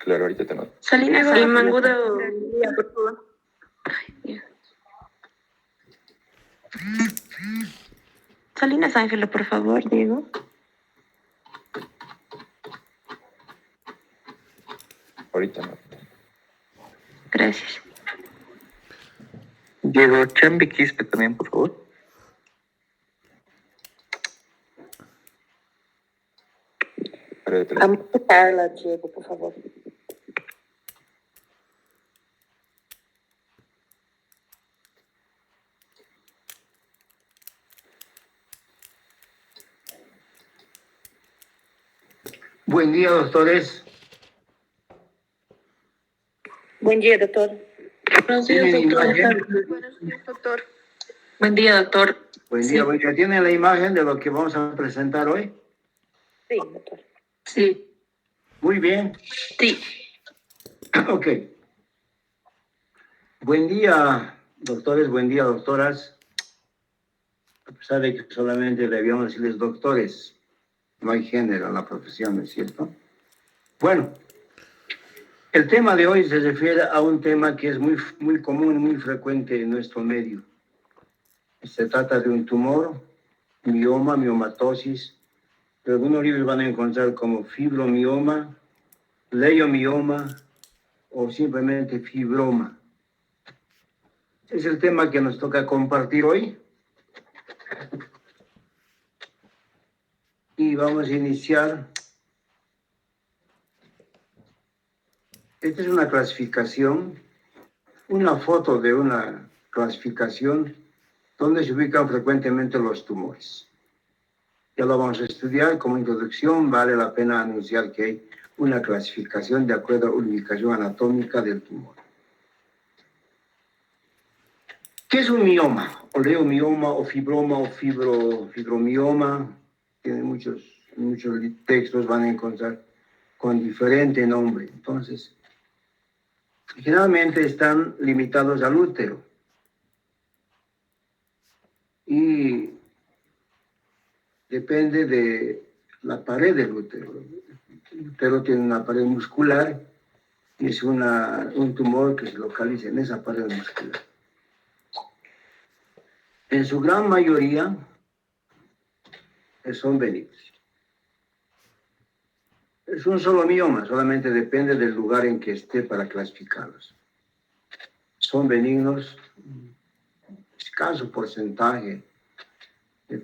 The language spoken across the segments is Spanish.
Claro, ahorita te noto. Salinas Y Ángeles, Mangudo, por favor. Salinas Ángeles, por favor, Diego. Ahorita no. Gracias. Diego Chambi Quispe también, por favor. Carla, Diego, por favor. Buen día, doctores. Buen día, doctor. Buenos días, ¿Tienen doctor. imagen? Buenos días, doctor. Buen día, doctor. Buen día, buen día. ¿Tienen la imagen de lo que vamos a presentar hoy? Sí, doctor. Sí. Muy bien. Sí. Ok. Buen día, doctores. Buen día, doctoras. A pesar de que solamente debíamos decirles doctores, no hay género en la profesión, ¿no es cierto? Bueno, el tema de hoy se refiere a un tema que es muy común, muy frecuente en nuestro medio. Se trata de un tumor, mioma, miomatosis. En algunos libros van a encontrar como fibromioma, leiomioma o simplemente fibroma. Es el tema que nos toca compartir hoy. Y vamos a iniciar. Esta es una clasificación, una foto de una clasificación donde se ubican frecuentemente los tumores. Ya lo vamos a estudiar como introducción. Vale la pena anunciar que hay una clasificación de acuerdo a la ubicación anatómica del tumor. ¿Qué es un mioma? O leomioma, o fibroma, o fibromioma. Tiene muchos textos, van a encontrar con diferente nombre. Entonces, generalmente están limitados al útero. Y depende de la pared del útero. El útero tiene una pared muscular y es un tumor que se localiza en esa pared muscular. En su gran mayoría son benignos. Es un solo mioma, solamente depende del lugar en que esté para clasificarlos. Son benignos, escaso porcentaje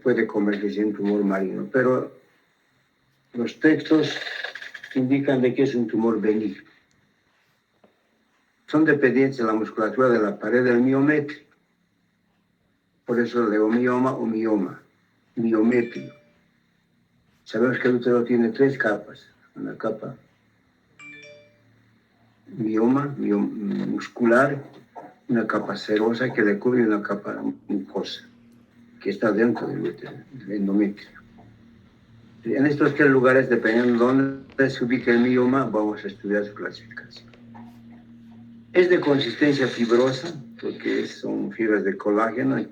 puede convertirse en tumor maligno, pero los textos indican de que es un tumor benigno. Son dependientes de la musculatura de la pared del miometrio. Por eso leomioma o mioma, miometrio. Sabemos que el útero tiene 3 capas. Una capa muscular, una capa serosa que le cubre una capa mucosa que está dentro del útero, del endometrio. En estos 3 lugares, dependiendo de dónde se ubique el mioma, vamos a estudiar su clasificación. Es de consistencia fibrosa, porque son fibras de colágeno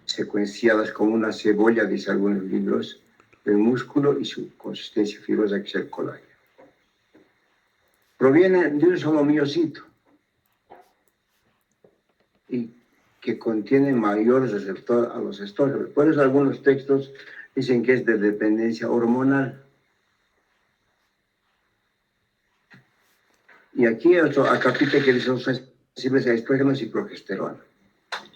secuenciadas como una cebolla, dice algunos libros, del músculo y su consistencia fibrosa que es el colágeno. Proviene de un solo miocito y que contiene mayor receptor a los estrógenos. Por eso algunos textos dicen que es de dependencia hormonal. Y aquí otro acapite que son sensibles a estrógenos y progesterona.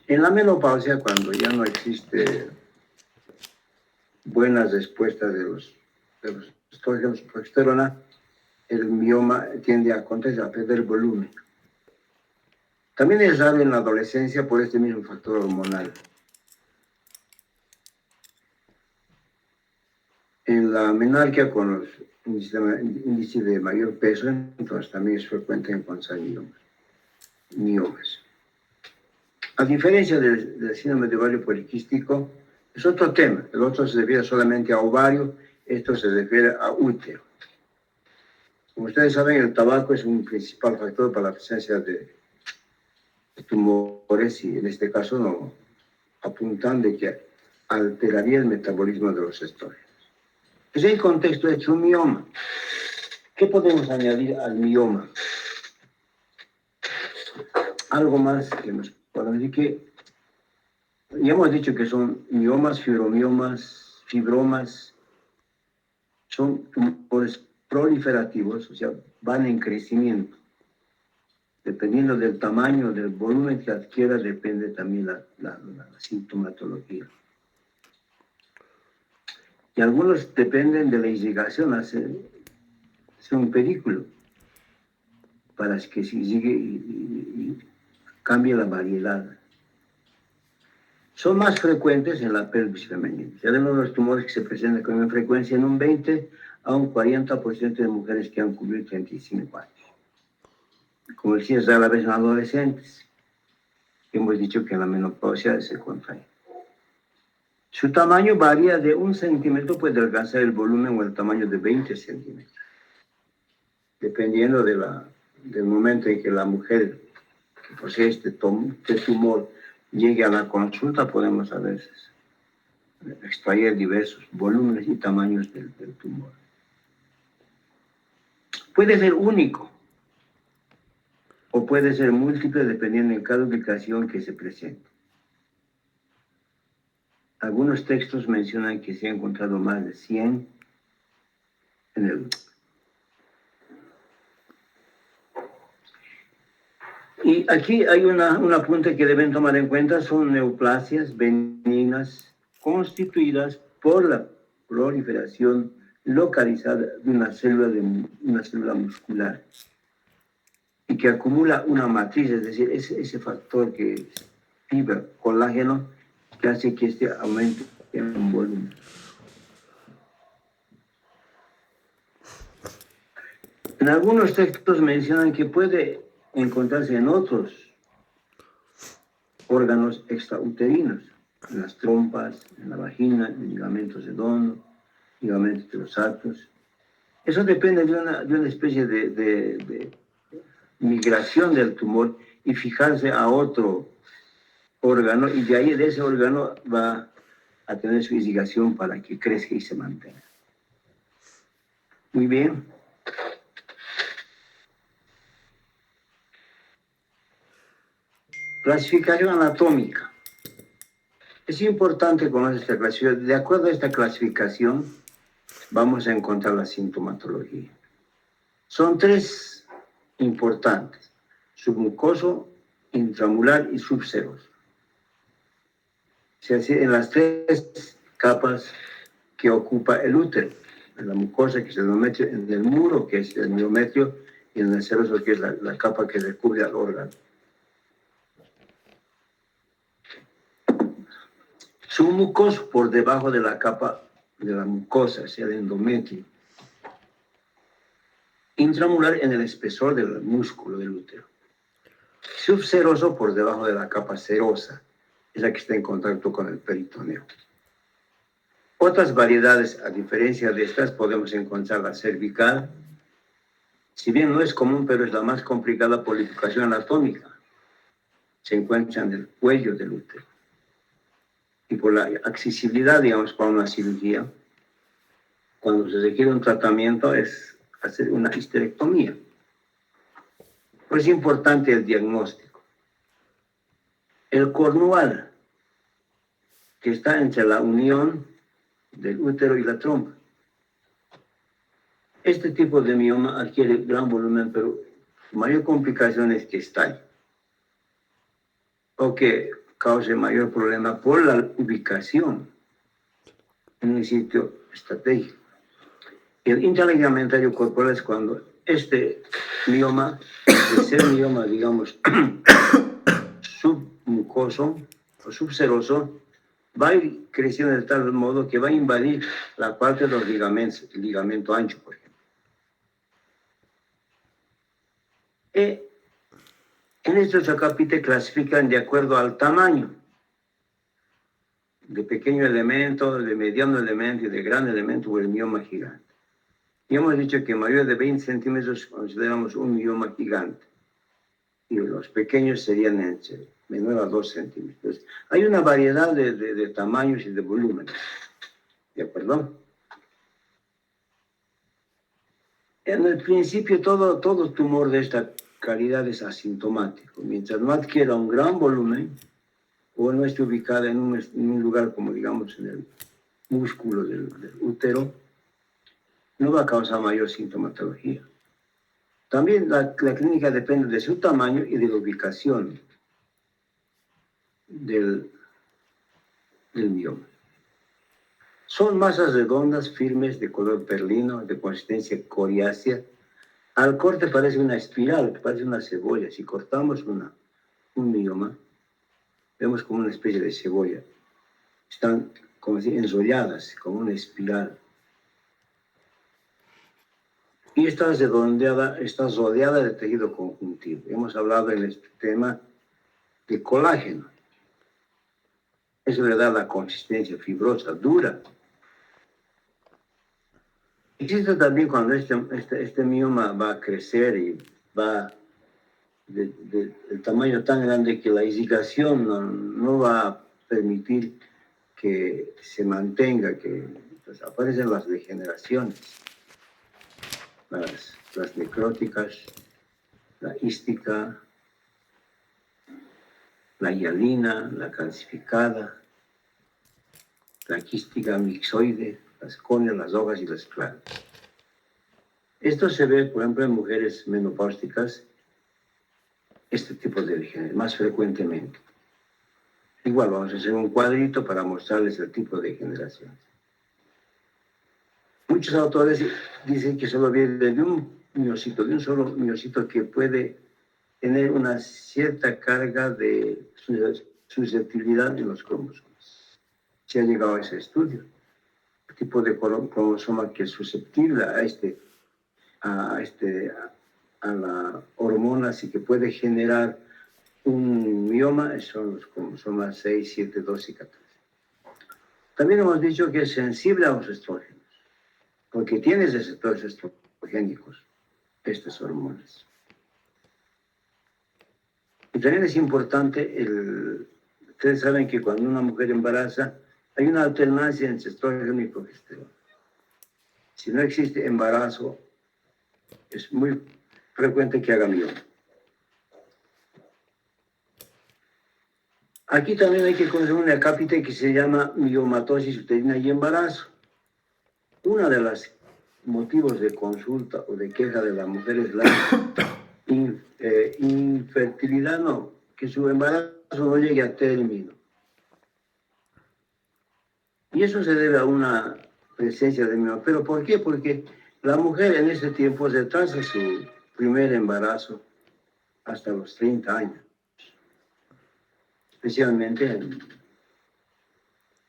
En la menopausia, cuando ya no existe buenas respuestas de los estrógenos y progesterona, el mioma tiende a perder volumen. También es raro en la adolescencia por este mismo factor hormonal. En la menarquia, con los índices de mayor peso, entonces también es frecuente encontrar miomas. A diferencia del síndrome de ovario poliquístico, es otro tema. El otro se refiere solamente a ovario, esto se refiere a útero. Como ustedes saben, el tabaco es un principal factor para la presencia de tumores y en este caso no apuntan de que alteraría el metabolismo de los estrógenos. Pues en contexto es un mioma. ¿Qué podemos añadir al mioma? Algo más que nos podemos decir que ya hemos dicho que son miomas, fibromiomas, fibromas, son tumores proliferativos, o sea, van en crecimiento. Dependiendo del tamaño, del volumen que adquiera, depende también la sintomatología. Y algunos dependen de la irrigación, hace un pedículo para que siga y cambie la variedad. Son más frecuentes en la pelvis femenina. Tenemos los tumores que se presentan con una frecuencia en un 20 a un 40% de mujeres que han cumplido 35 años. Como decía, es rara vez en adolescentes. Hemos dicho que en la menopausia se contrae. Su tamaño varía de 1 centímetro, puede alcanzar el volumen o el tamaño de 20 centímetros. Dependiendo del momento en que la mujer que posee este tumor llegue a la consulta, podemos a veces extraer diversos volúmenes y tamaños del tumor. Puede ser único o puede ser múltiple dependiendo en cada ubicación que se presente. Algunos textos mencionan que se han encontrado más de 100 en el... Y aquí hay un apunte que deben tomar en cuenta, son neoplasias benignas constituidas por la proliferación localizada de una célula muscular y que acumula una matriz, es decir, ese factor que es fibra, colágeno, que hace que este aumente en volumen. En algunos textos mencionan que puede encontrarse en otros órganos extrauterinos, en las trompas, en la vagina, en ligamentos de Dono, ligamentos de los actos. Eso depende de una especie de migración del tumor y fijarse a otro órgano, y de ahí de ese órgano va a tener su irrigación para que crezca y se mantenga. Muy bien. Clasificación anatómica. Es importante conocer esta clasificación. De acuerdo a esta clasificación, vamos a encontrar la sintomatología. Son 3 importantes: submucoso, intramural y subseroso. Se hace en las 3 capas que ocupa el útero: en la mucosa, que es el endometrio, en el muro, que es el miometrio, y en el seroso, que es la capa que recubre al órgano. Submucoso, por debajo de la capa de la mucosa, o sea, el endometrio. Intramural, en el espesor del músculo del útero. Subseroso, por debajo de la capa serosa, es la que está en contacto con el peritoneo. Otras variedades, a diferencia de estas, podemos encontrar la cervical. Si bien no es común, pero es la más complicada por la ubicación anatómica. Se encuentra en el cuello del útero. Y por la accesibilidad, digamos, para una cirugía, cuando se requiere un tratamiento, es hacer una histerectomía. Pues es importante el diagnóstico. El cornual, que está entre la unión del útero y la trompa. Este tipo de mioma adquiere gran volumen, pero su mayor complicación es que estalle, o que cause mayor problema por la ubicación en un sitio estratégico. El intraligamentario corporal es cuando este mioma, de ser mioma, digamos, submucoso o subseroso, va a ir creciendo de tal modo que va a invadir la parte de los ligamentos, el ligamento ancho, por ejemplo. En estos acápites clasifican de acuerdo al tamaño, de pequeño elemento, de mediano elemento y de gran elemento, o el mioma gigante. Y hemos dicho que mayor de 20 centímetros consideramos un mioma gigante, y los pequeños serían entre menor a 2 centímetros. Hay una variedad de tamaños y de volúmenes. ¿De acuerdo? En el principio, todo tumor de esta calidad es asintomático. Mientras no adquiera un gran volumen o no esté ubicada en un lugar como, digamos, en el músculo del útero, no va a causar mayor sintomatología. También la clínica depende de su tamaño y de la ubicación del mioma. Son masas redondas, firmes, de color perlino, de consistencia coriácea. Al corte parece una espiral, parece una cebolla. Si cortamos un mioma, vemos como una especie de cebolla. Están como si enrolladas, como una espiral. Y está rodeada de tejido conjuntivo. Hemos hablado en este tema de colágeno. Eso le da la consistencia fibrosa, dura. Existe también cuando este mioma va a crecer y va del tamaño tan grande que la irrigación no va a permitir que se mantenga, que pues, aparecen las degeneraciones, las necróticas, la ística, la hialina, la calcificada, la quística mixoide, las conias, las hojas y las claras. Esto se ve, por ejemplo, en mujeres menopáusticas, este tipo de degeneración, más frecuentemente. Igual vamos a hacer un cuadrito para mostrarles el tipo de degeneración. Muchos autores dicen que solo viene de un miocito, de un solo miocito que puede tener una cierta carga de susceptibilidad en los cromosomas. Se ha llegado a ese estudio. El tipo de cromosoma que es susceptible a la hormona, así que puede generar un mioma, son los cromosomas 6, 7, 12 y 14. También hemos dicho que es sensible a los estrógenos, porque tiene receptores estrogénicos, estas hormonas. Y también es importante, ustedes saben que cuando una mujer embaraza, hay una alternancia entre estrógeno y progesterona. Si no existe embarazo, es muy frecuente que haga mioma. Aquí también hay que conocer una cápita que se llama miomatosis uterina y embarazo. Uno de los motivos de consulta o de queja de la mujer es la infertilidad, que su embarazo no llegue a término. Y eso se debe a una presencia de mioma. ¿Pero por qué? Porque la mujer en ese tiempo retrasa su primer embarazo hasta los 30 años. Especialmente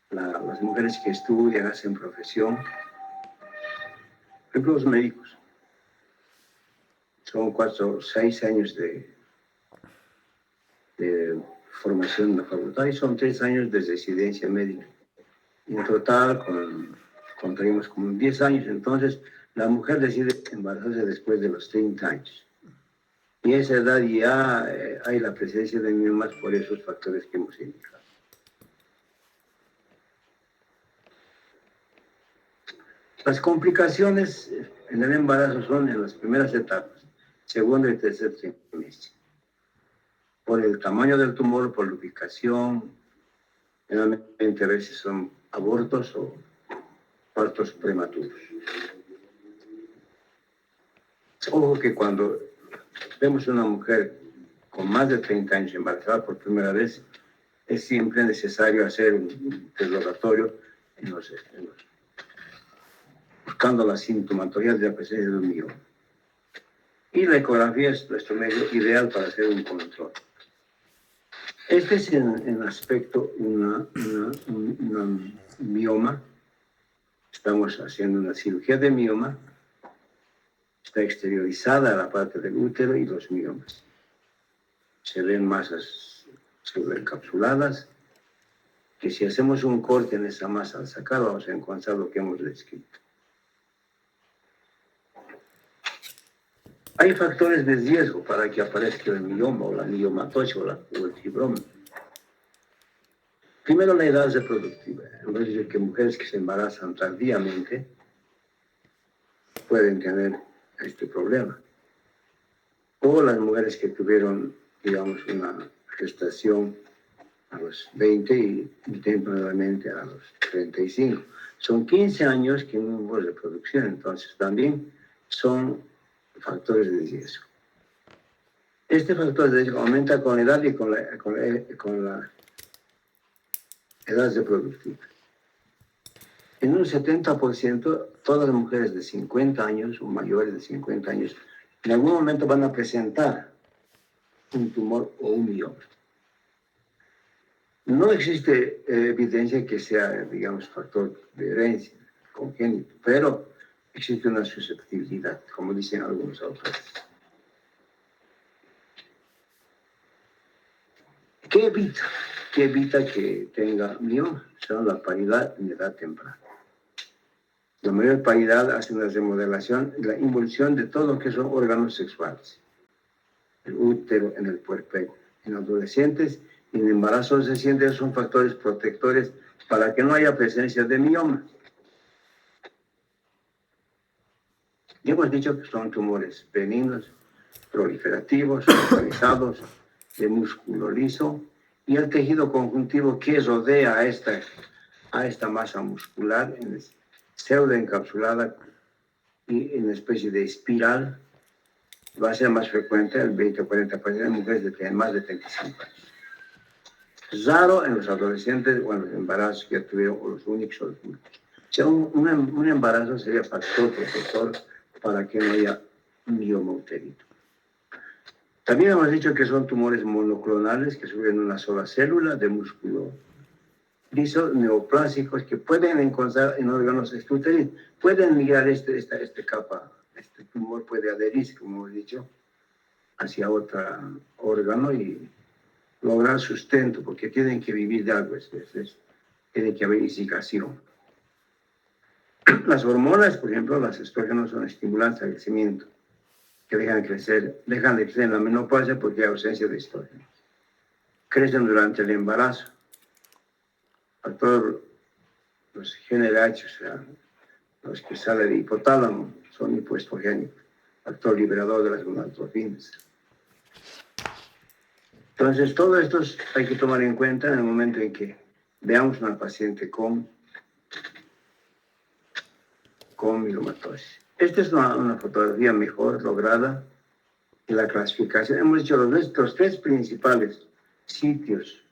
las mujeres que estudian, hacen profesión. Por ejemplo, los médicos. Son 4 o 6 años de formación en la facultad y son 3 años de residencia médica. Y en total contaríamos como 10 años. Entonces, la mujer decide embarazarse después de los 30 años. Y a esa edad ya hay la presencia de miomas por esos factores que hemos indicado. Las complicaciones en el embarazo son en las primeras etapas, segundo y tercer trimestre. Por el tamaño del tumor, por la ubicación, generalmente a veces son abortos o partos prematuros. Ojo que cuando vemos una mujer con más de 30 años embarazada por primera vez, es siempre necesario hacer un interrogatorio buscando la sintomatología de la presencia de un mioma. Y la ecografía es nuestro medio ideal para hacer un control. Este es en aspecto un mioma. Estamos haciendo una cirugía de mioma. Está exteriorizada la parte del útero y los miomas. Se ven masas encapsuladas, que si hacemos un corte en esa masa al sacar, vamos a encontrar lo que hemos descrito. Hay factores de riesgo para que aparezca el mioma o la miomatosis o el fibroma. Primero, la edad reproductiva. Hemos dicho que mujeres que se embarazan tardíamente pueden tener este problema. O las mujeres que tuvieron, digamos, una gestación a los 20 y tempranamente a los 35. Son 15 años que no hubo reproducción, entonces también son factores de riesgo. Este factor de riesgo aumenta con la edad y con la edad reproductiva. En un 70%, todas las mujeres de 50 años o mayores de 50 años en algún momento van a presentar un tumor o un mioma. No existe evidencia que sea, digamos, factor de herencia congénito, pero existe una susceptibilidad, como dicen algunos autores. ¿Qué evita? ¿Qué evita que tenga mioma? Son la paridad en edad temprana. La mayor paridad hace una remodelación y la involución de todo lo que son órganos sexuales. El útero, en el puerperio, en adolescentes y en embarazos recientes son factores protectores para que no haya presencia de mioma. Ya hemos dicho que son tumores benignos, proliferativos, localizados, de músculo liso, y el tejido conjuntivo que rodea a esta masa muscular en pseudoencapsulada y en especie de espiral va a ser más frecuente, el 20 o 40% en mujeres de más de 35 años. Raro en los adolescentes o en los embarazos que tuvieron o los únicos o los únicos. O sea, un embarazo sería factor protector para que no haya mioma uterino. También hemos dicho que son tumores monoclonales que suben una sola célula de músculo liso, neoplásicos, que pueden encontrar en órganos extrauterinos. Pueden migrar esta capa, este tumor puede adherirse, como hemos dicho, hacia otro órgano y lograr sustento, porque tienen que vivir de algo, tiene que haber indicación. Las hormonas, por ejemplo, las estrógenos son estimulantes al crecimiento, que dejan de crecer en la menopausia porque hay ausencia de estrógenos. Crecen durante el embarazo. Todos los GnRH, o sea, los que salen del hipotálamo, son hipoestrogénicos, factor liberador de las gonadotrofinas. Entonces, todo esto hay que tomar en cuenta en el momento en que veamos a una paciente con mielomatosis. Esta es una fotografía mejor lograda en la clasificación. Hemos dicho los tres principales sitios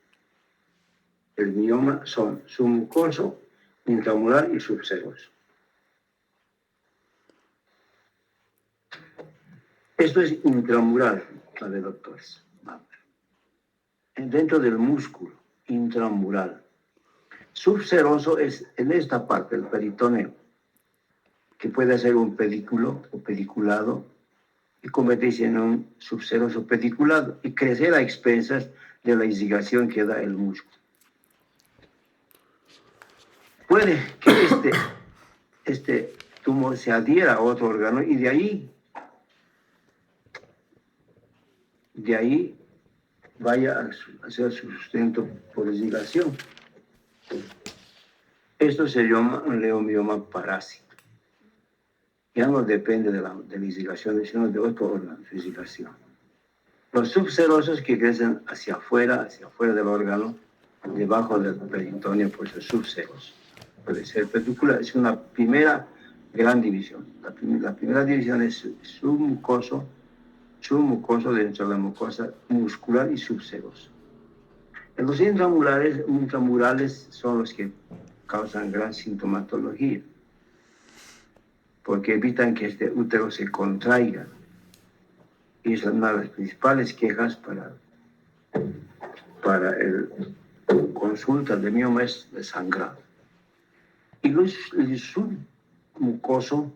del mioma son submucoso, intramural y subseroso. Esto es intramural, la de doctores. Dentro del músculo, intramural. Subseroso es en esta parte, el peritoneo, que puede ser un pedículo o pediculado y convertirse en un subseroso pediculado y crecer a expensas de la irrigación que da el músculo. Puede que este tumor se adhiera a otro órgano y de ahí vaya a hacer su sustento por irrigación. Esto se llama un leomioma parásito. Ya no depende de la irrigación, sino de otro órgano de irrigación. Los subserosos que crecen hacia afuera del órgano, debajo del peritoneo, pues son subserosos. Puede ser pedicular, es una primera gran división. La primera división es submucoso dentro de la mucosa muscular y subseroso. Los intramurales son los que causan gran sintomatología, porque evitan que este útero se contraiga. Y es una de las principales quejas para el consulta de mioma es de sangrado. Y el submucoso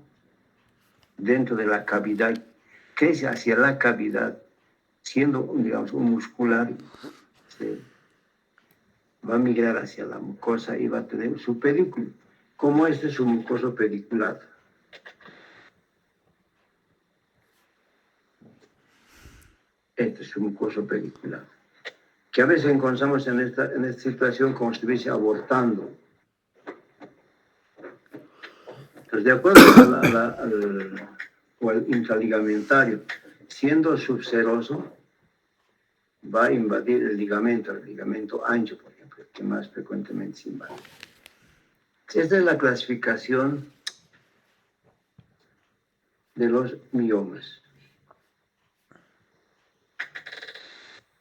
dentro de la cavidad crece hacia la cavidad, siendo, digamos, un muscular, va a migrar hacia la mucosa y va a tener su pedículo, como este es un mucoso pediculado. Este es un mucoso pediculado, que a veces encontramos en esta situación como si estuviese abortando. Entonces, de acuerdo o el intraligamentario, siendo subseroso, va a invadir el ligamento ancho, por ejemplo, que más frecuentemente se invade. Esta es la clasificación de los miomas.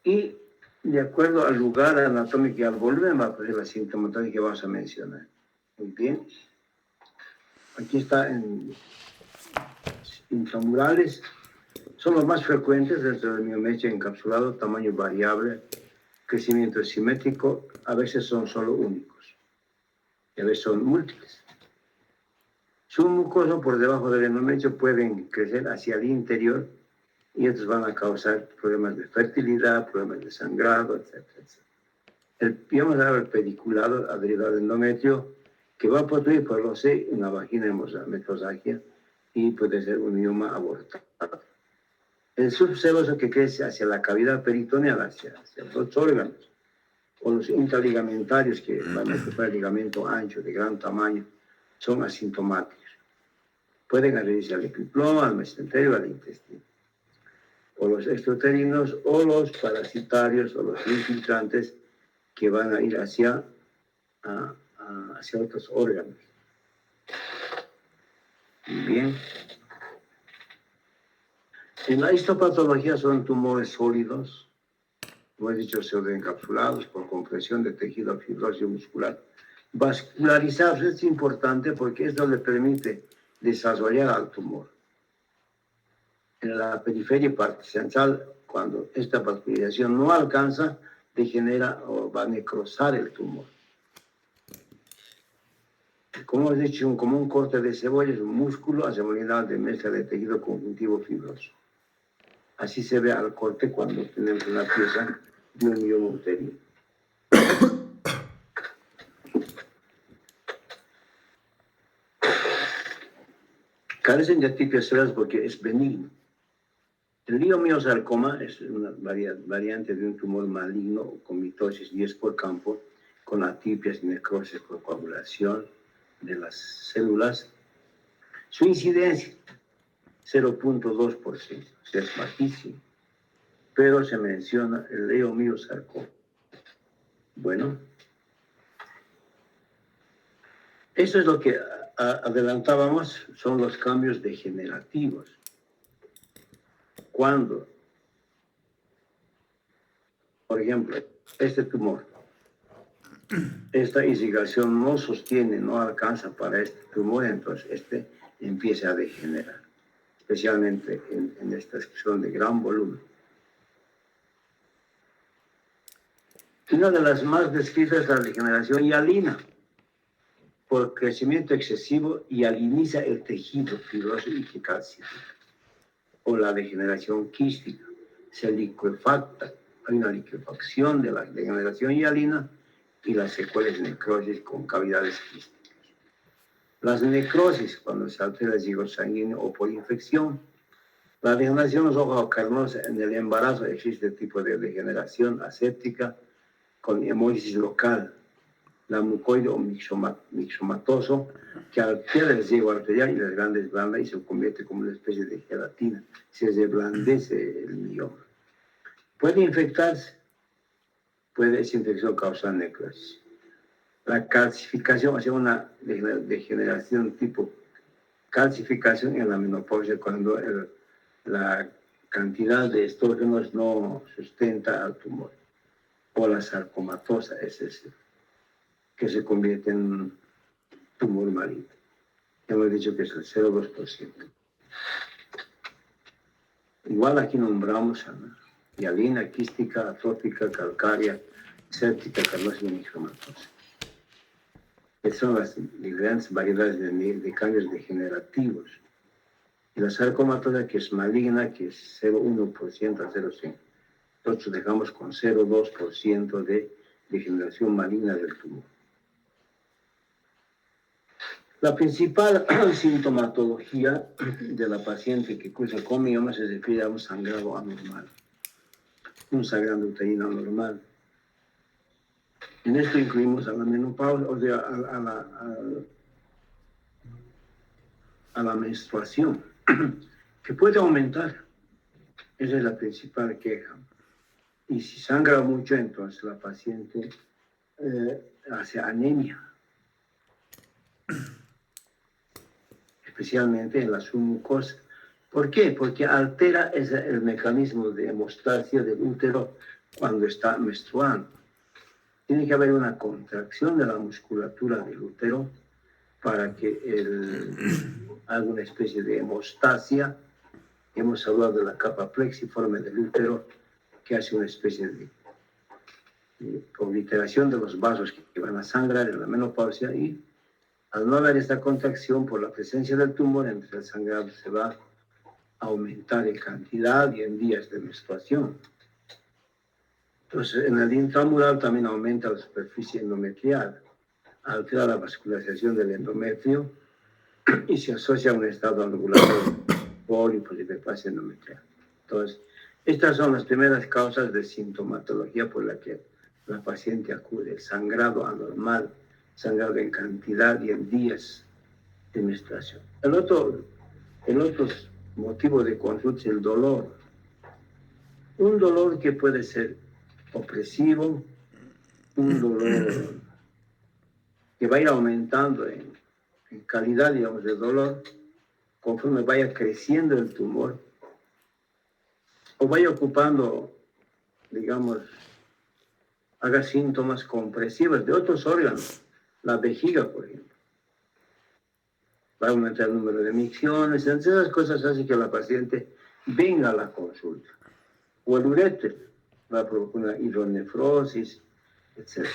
Y de acuerdo al lugar anatómico y al volumen va a aparecer la sintomatología que vamos a mencionar. Muy bien. Aquí está en intramurales. Son los más frecuentes dentro del miomeche encapsulado, tamaño variable, crecimiento simétrico, a veces son solo únicos, y a veces son múltiples. Submucosos por debajo del endometrio pueden crecer hacia el interior y estos van a causar problemas de fertilidad, problemas de sangrado, etcétera, etcétera. Vamos a ver el pediculado adherido al endometrio que va a producir por lo sé una vagina metrosagia y puede ser un mioma abortado. El subseroso que crece hacia la cavidad peritoneal, hacia los órganos, o los intraligamentarios que van a ocupar el ligamento ancho de gran tamaño, son asintomáticos. Pueden adherirse al epiploma, al mesenterio, al intestino. O los extrauterinos, o los parasitarios, o los infiltrantes que van a ir hacia otros órganos. Bien. En la histopatología son tumores sólidos, como he dicho, pseudoencapsulados por compresión de tejido fibroso muscular. Vascularizarse es importante porque esto le permite desarrollar al tumor. En la periferia y parte central, cuando esta vascularización no alcanza, degenera o va a necrosar el tumor. Como he dicho, como un corte de cebolla, es un músculo asemolinal de mezcla de tejido conjuntivo fibroso. Así se ve al corte cuando tenemos una pieza de un mioma uterino. Carecen de atipias células porque es benigno. El liomiosarcoma es una variante de un tumor maligno con mitosis 10 por campo, con atipias y necrosis por coagulación de las células. Su incidencia, 0.2%, es bajísimo, pero se menciona el leiomiosarcoma. Bueno, eso es lo que adelantábamos, son los cambios degenerativos. Cuando, por ejemplo, este tumor, esta irrigación no sostiene, no alcanza para este tumor, entonces este empieza a degenerar, especialmente en esta expresión de gran volumen. Una de las más descritas es la degeneración hialina, por crecimiento excesivo hialiniza el tejido fibroso y que calcifica. O la degeneración quística, se liquefacta, hay una liquefacción de la degeneración hialina y las secuelas de necrosis con cavidades quísticas. Las necrosis, cuando se altera el zigoto sanguíneo o por infección. La degeneración ojo-carnosa, en el embarazo existe tipo de degeneración aséptica con hemólisis local. La mucoide o mixomatoso, que altera el ciego arterial y las grandes blandas y se convierte como una especie de gelatina. Se reblandece el mioma. Puede infectarse, esa infección causar necrosis. La calcificación, hacia una degeneración tipo calcificación en la menopausia, cuando la cantidad de estrógenos no sustenta al tumor. O la sarcomatosa, es decir, que se convierte en un tumor maligno. Hemos dicho que es el 0,2%. Igual aquí nombramos hialina, quística, atrófica, calcárea, séptica, carnosa y mixomatosa. Estas son las diferentes variedades de cambios degenerativos. Y la sarcomatosa, que es maligna, que es 0,1% a 0,5%. Nosotros dejamos con 0,2% de degeneración maligna del tumor. La principal sintomatología de la paciente que cursa con mioma se refiere a un sangrado anormal, un sangrado uterino anormal. En esto incluimos a la menopausia, o sea, a la menstruación. que puede aumentar. Esa es la principal queja. Y si sangra mucho, entonces la paciente hace anemia, especialmente en la submucosa. ¿Por qué? Porque altera el mecanismo de hemostasia del útero cuando está menstruando. Tiene que haber una contracción de la musculatura del útero para que haga una especie de hemostasia. Hemos hablado de la capa plexiforme del útero, que hace una especie de obliteración de los vasos que van a sangrar en la menopausia, y al no haber esta contracción por la presencia del tumor, entre el sangrado se va a aumentar en cantidad y en días de menstruación. Entonces, en el intramural también aumenta la superficie endometrial, altera la vascularización del endometrio y se asocia a un estado ambulatorio, pólipos y hiperplasia endometrial. Entonces, estas son las primeras causas de sintomatología por la que la paciente acude: el sangrado anormal, sangrado en cantidad y en días de menstruación. El otro motivo de consulta es el dolor. Un dolor que puede ser opresivo, un dolor que va a ir aumentando en calidad, digamos, de dolor, conforme vaya creciendo el tumor, o vaya ocupando, digamos, haga síntomas compresivos de otros órganos, la vejiga, por ejemplo. Va a aumentar el número de micciones, entre esas cosas hacen que la paciente venga a la consulta. O el uréter va a provocar una hidronefrosis, etc.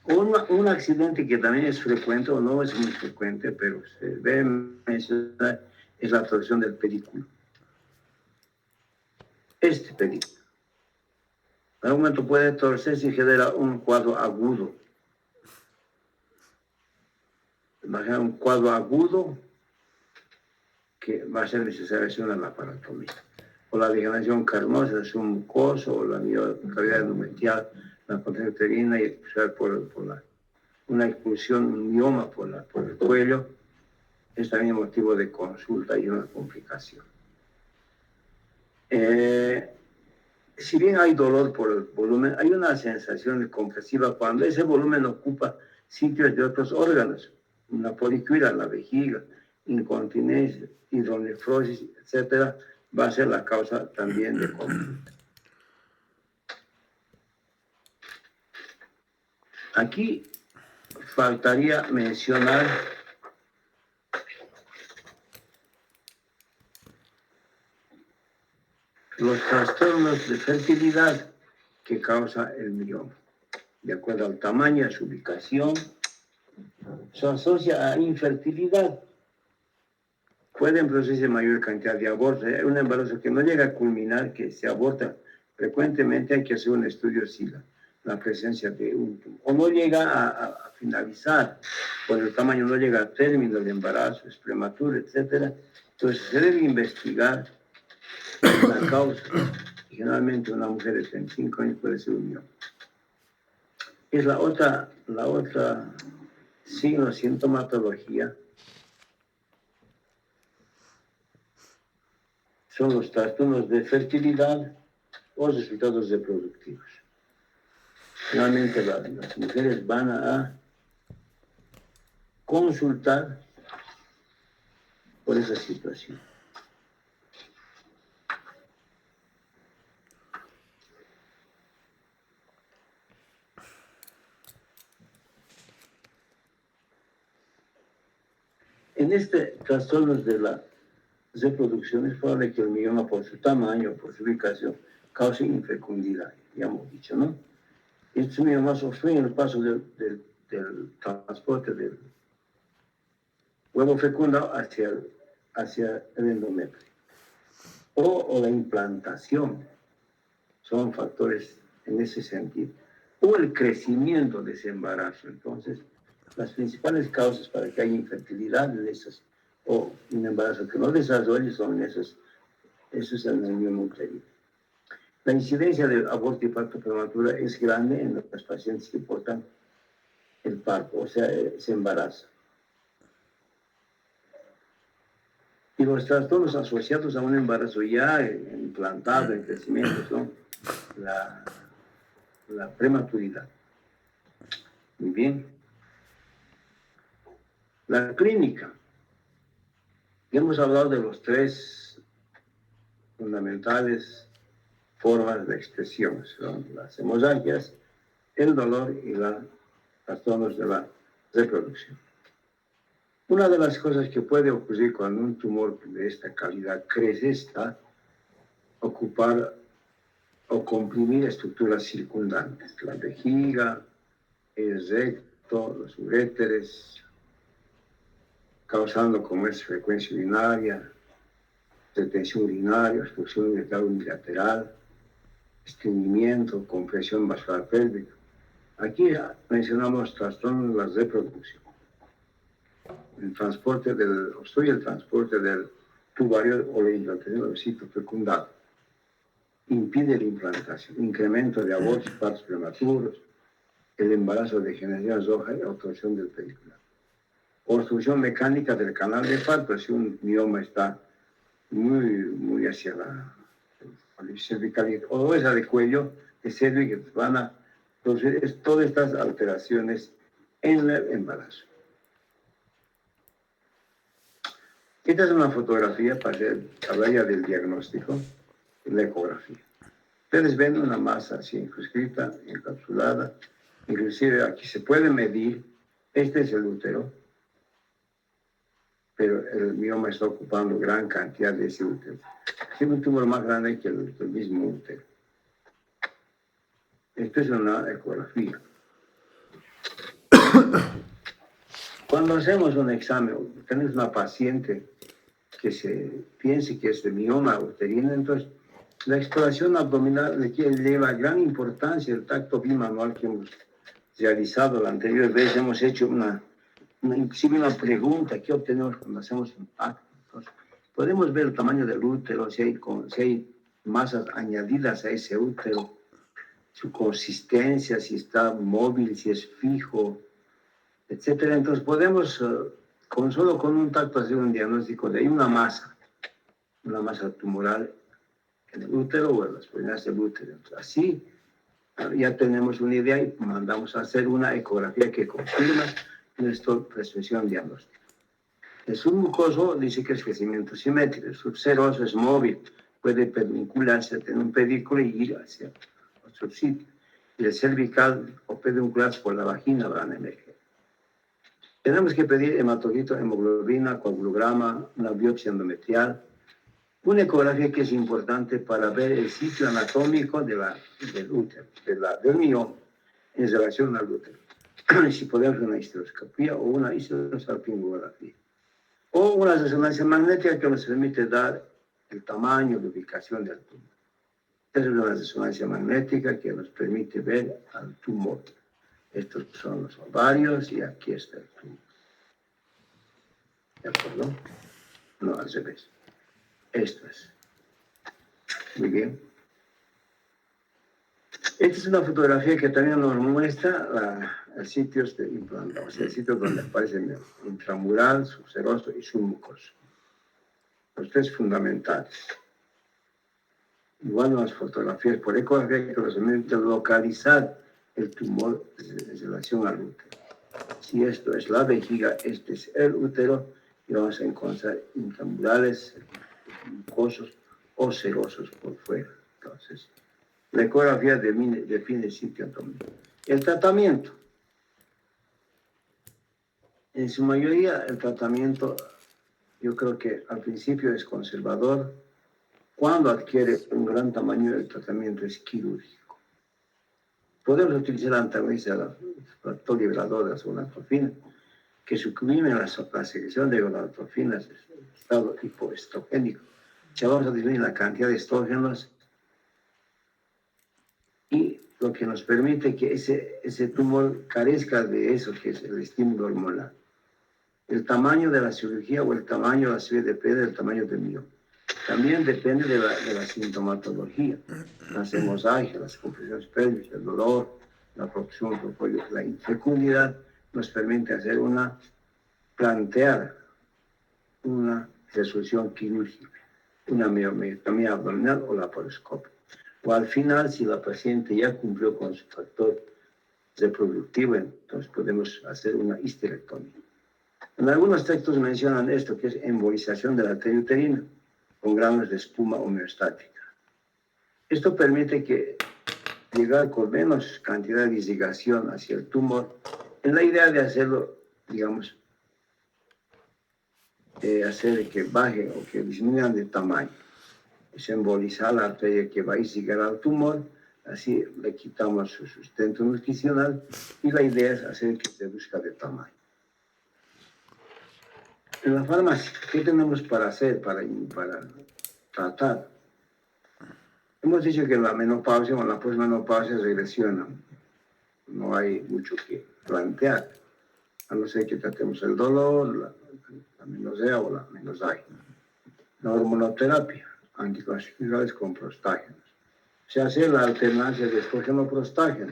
Un accidente que también es frecuente, o no es muy frecuente, pero se ve mencionar, es la torsión del pedículo. Este pedículo. En algún momento puede torcerse y genera un cuadro agudo. Imagina un cuadro agudo que va a ser necesario hacer una laparotomía. O la degeneración carnosa de su mucoso, o la cavidad endometrial, la potencia uterina, y por una expulsión, un mioma por el cuello, es también motivo de consulta y una complicación. Si bien hay dolor por el volumen, hay una sensación compresiva cuando ese volumen ocupa sitios de otros órganos, una poliquila, la vejiga, incontinencia, hidronefrosis, etcétera, va a ser la causa también de consulta. Aquí faltaría mencionar los trastornos de fertilidad que causa el mioma. De acuerdo al tamaño, a su ubicación, se asocia a infertilidad. Pueden producirse mayor cantidad de abortos. Hay un embarazo que no llega a culminar, que se aborta frecuentemente, hay que hacer un estudio si la presencia de un tumor. O no llega a finalizar, por el tamaño no llega a término del embarazo, es prematuro, etc. Entonces se debe investigar la causa. Y generalmente una mujer de 35 años puede ser un mioma. Es la otra signo, sintomatología. Son los trastornos de fertilidad o resultados reproductivos. Finalmente las mujeres van a consultar por esa situación. En este trastorno de la reproducción es probable que el mioma, por su tamaño, por su ubicación, cause infecundidad, ya hemos dicho, ¿no? Estos miomas obstruyen el paso del transporte del huevo fecundado hacia el endometrio. O la implantación son factores en ese sentido. O el crecimiento de ese embarazo. Entonces, las principales causas para que haya infertilidad o un embarazo que no desarrolle son esos en el mioma uterino. La incidencia de aborto y parto prematuro es grande en los pacientes que portan el parto, o sea, se embarazan. Y los trastornos asociados a un embarazo ya implantado, en crecimiento, son la prematuridad. Muy bien. La clínica. Ya hemos hablado de los tres fundamentales formas de expresión. Son las hemorragias, el dolor y los trastornos de la reproducción. Una de las cosas que puede ocurrir cuando un tumor de esta calidad crece está ocupar o comprimir estructuras circundantes, la vejiga, el recto, los uréteres, causando como es frecuencia urinaria, retención urinaria, obstrucción ureteral unilateral, estreñimiento, compresión vascular pélvica. Aquí mencionamos trastornos de la reproducción. Obstruye el transporte del tubario o la implantación del sitio fecundado. Impide la implantación, incremento de abortos y partos prematuros, el embarazo de generación roja y obstrucción del pericular. Obstrucción mecánica del canal de parto, si un mioma está muy hacia la cervicalidad, o esa de cuello, de cervical, que van a producir todas estas alteraciones en el embarazo. Esta es una fotografía para hablar del diagnóstico, la ecografía. Ustedes ven una masa así circunscrita, encapsulada, inclusive aquí se puede medir, este es el útero, pero el mioma está ocupando gran cantidad de ese útero. Es un tumor más grande que el mismo útero. Esto es una ecografía. Cuando hacemos un examen, tenemos una paciente que se piense que es de mioma uterino, entonces la exploración abdominal lleva gran importancia, el tacto bimanual que hemos realizado la anterior vez, hemos hecho inclusive una pregunta que obtenemos cuando hacemos un tacto. Entonces, podemos ver el tamaño del útero, si hay masas añadidas a ese útero, su consistencia, si está móvil, si es fijo, etcétera. Entonces podemos solo con un tacto hacer un diagnóstico de una masa tumoral en el útero o en las extremidades del útero. Entonces, así ya tenemos una idea y mandamos a hacer una ecografía que confirma nuestra presunción diagnóstica. El submucoso dice que es crecimiento simétrico, el subseroso es móvil, puede vincularse, tener un pedículo y ir hacia otro sitio. Y el cervical o peduncular por la vagina van a emerger. Tenemos que pedir hematocito, hemoglobina, coagulograma, una biopsia endometrial, una ecografía que es importante para ver el sitio anatómico del útero, del mioma, en relación al útero. Si podemos una histeroscopía o una histerosalpingografía. O una resonancia magnética que nos permite dar el tamaño, la ubicación del tumor. Esta es una resonancia magnética que nos permite ver al tumor. Estos son los ovarios y aquí está el tumor. ¿De acuerdo? No, al revés. Esto es. Muy bien. Esta es una fotografía que también nos muestra los sitios de implantación, o sea, el sitio donde aparece el intramural, subseroso y submucoso. Los tres fundamentales. Igual las fotografías por ecografía que nos permiten localizar el tumor en relación al útero. Si esto es la vejiga, este es el útero, y vamos a encontrar intramurales, mucosos o serosos por fuera. Entonces, la ecografía define el sitio abdominal. El tratamiento. En su mayoría, el tratamiento, yo creo que al principio es conservador. Cuando adquiere un gran tamaño, el tratamiento es quirúrgico. Podemos utilizar antagonistas del factor liberador de la somatofina, que suprimen la secreción de gonadotrofinas en estado hipoestrogénico. Ya vamos a disminuir la cantidad de estrógenos y lo que nos permite que ese tumor carezca de eso, que es el estímulo hormonal. El tamaño de la cirugía o el tamaño de la cirugía depende del tamaño del mioma. También depende de la sintomatología, las hemorragias, las compresiones pélvicas, el dolor, la producción de pollo, la infecundidad nos permite plantear una resolución quirúrgica, una miotomía abdominal o laparoscopia. O al final, si la paciente ya cumplió con su factor reproductivo, entonces podemos hacer una histerectomía. En algunos textos mencionan esto, que es embolización de la arteria uterina con granos de espuma homeostática. Esto permite que llegar con menos cantidad de irrigación hacia el tumor, en la idea de hacerlo, digamos, hacer que baje o que disminuyan de tamaño. Es embolizar la arteria que va a irrigar al tumor, así le quitamos su sustento nutricional y la idea es hacer que se reduzca de tamaño. En la farmacia, ¿qué tenemos para hacer, para tratar? Hemos dicho que la menopausia o la posmenopausia regresiona. No hay mucho que plantear, a no ser que tratemos el dolor, la menosea o la menopausia. La hormonoterapia, anticoncepcionales con prostágenos. Se hace la alternancia de estrógeno-prostágeno.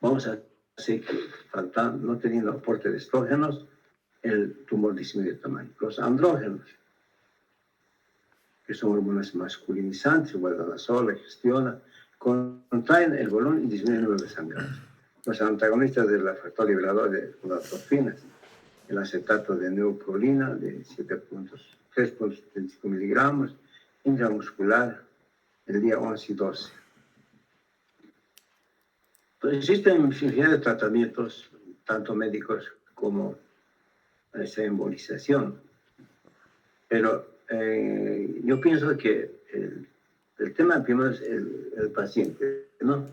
Vamos a hacer que, no teniendo aporte de estrógenos, el tumor disminuye de tamaño. Los andrógenos, que son hormonas masculinizantes, guardan la sola, gestiona, contraen el volumen y disminuyen el número de sangrados. Los antagonistas del factor liberador de gonadotrofinas, el acetato de neuprolina de 3.75 miligramos, intramuscular, el día 11 y 12. Pues existen infinidad de tratamientos, tanto médicos como esa embolización. Pero yo pienso que el tema primero es el paciente, ¿no?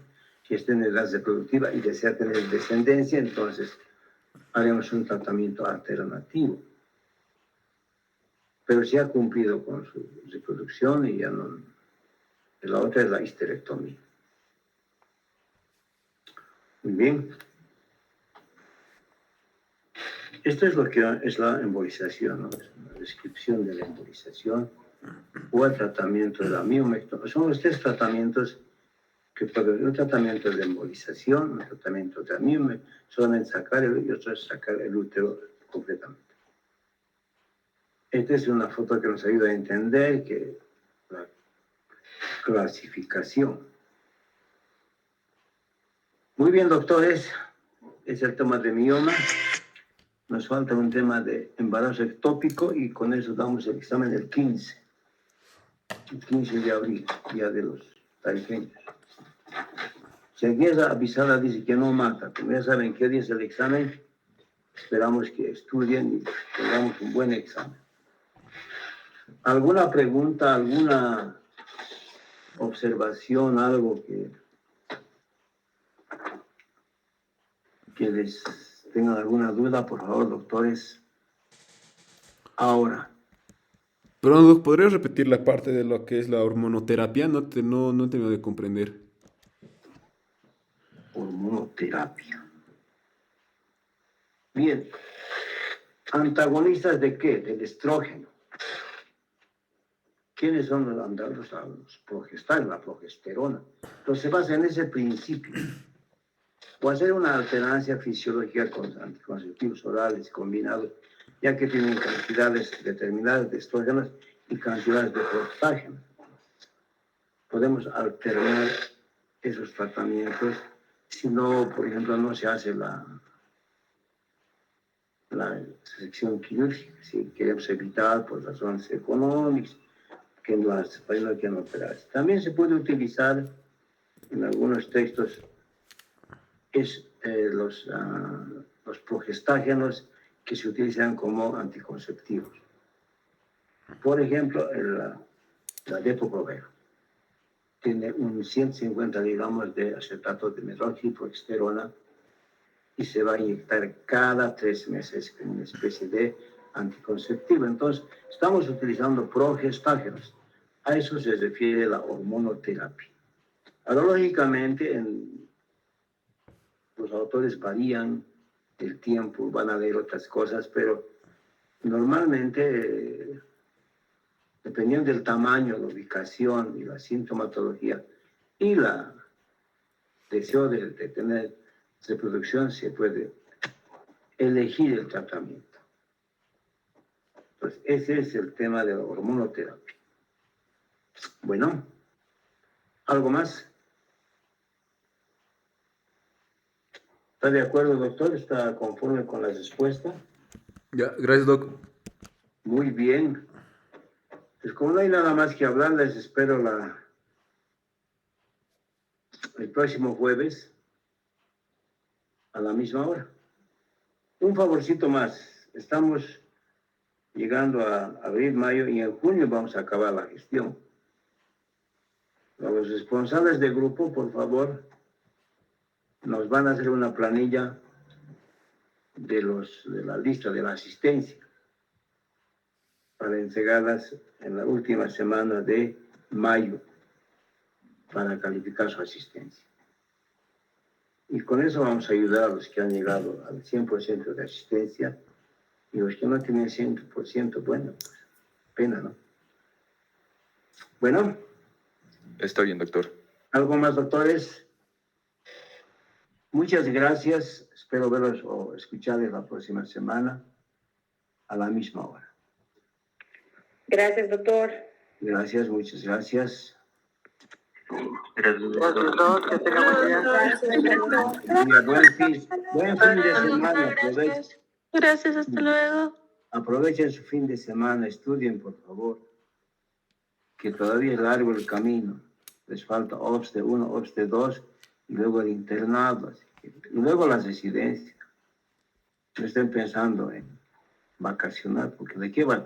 Si está en edad reproductiva y desea tener descendencia, entonces haremos un tratamiento alternativo. Pero si ha cumplido con su reproducción y ya no... La otra es la histerectomía. Muy bien. Esto es lo que es la embolización, ¿no? Es una descripción de la embolización o el tratamiento de la miomectomía. Son los tres tratamientos que puede haber: un tratamiento de embolización, un tratamiento de miomectomía, solamente sacar y otro es sacar el útero completamente. Esta es una foto que nos ayuda a entender que la clasificación. Muy bien, doctores, es el tema de mioma. Nos falta un tema de embarazo ectópico y con eso damos el examen el 15 de abril, día de los tarijeños. Si alguien es avisada dice que no mata, como ya saben qué día es el examen, esperamos que estudien y tengamos un buen examen. ¿Alguna pregunta, alguna observación, algo que les tengan alguna duda? Por favor, doctores. Ahora. Pero, Doc, ¿podrías repetir la parte de lo que es la hormonoterapia? No he terminado de comprender. Hormonoterapia. Bien. ¿Antagonistas de qué? Del estrógeno. ¿Quiénes son los antagonistas? Los progestanos, la progesterona. Entonces se basa en ese principio. O hacer una alternancia fisiológica con anticonceptivos orales combinados, ya que tienen cantidades determinadas de estrógenos y cantidades de prostágenos. Podemos alternar esos tratamientos si no, por ejemplo, no se hace la sección quirúrgica. Si queremos evitar por razones económicas que no quieren operarse. También se puede utilizar en algunos textos los progestágenos que se utilizan como anticonceptivos. Por ejemplo, la Depo-Provera tiene un 150 miligramos de acetato de metrolgiprogesterona y se va a inyectar cada 3 meses como una especie de anticonceptivo. Entonces, estamos utilizando progestágenos. A eso se refiere la hormonoterapia. Ahora, lógicamente, los autores varían el tiempo, van a leer otras cosas, pero normalmente, dependiendo del tamaño, la ubicación y la sintomatología y la deseo de tener reproducción, se puede elegir el tratamiento. Entonces, ese es el tema de la hormonoterapia. Bueno, ¿algo más? ¿Está de acuerdo, doctor? ¿Está conforme con la respuesta? Ya, gracias, Doc. Muy bien. Pues como no hay nada más que hablar, les espero el próximo jueves a la misma hora. Un favorcito más. Estamos llegando a abril, mayo y en junio vamos a acabar la gestión. A los responsables de grupo, por favor, nos van a hacer una planilla de la lista de la asistencia para entregarlas en la última semana de mayo para calificar su asistencia. Y con eso vamos a ayudar a los que han llegado al 100% de asistencia y los que no tienen 100%, bueno, pues pena, ¿no? Bueno, Está bien, doctor. ¿algo más, doctores? Muchas gracias. Espero verlos o escucharles la próxima semana a la misma hora. Gracias, doctor. Gracias, muchas gracias. Gracias, doctor. Que tenga buen día. Buen fin de semana. Gracias, hasta luego. Aprovechen su fin de semana. Estudien, por favor. Que todavía es largo el camino. Les falta OPSTE 1, OPSTE 2 y luego el internado. Y luego la residencia. No estén pensando en vacacionar, porque ¿de qué vacacionar?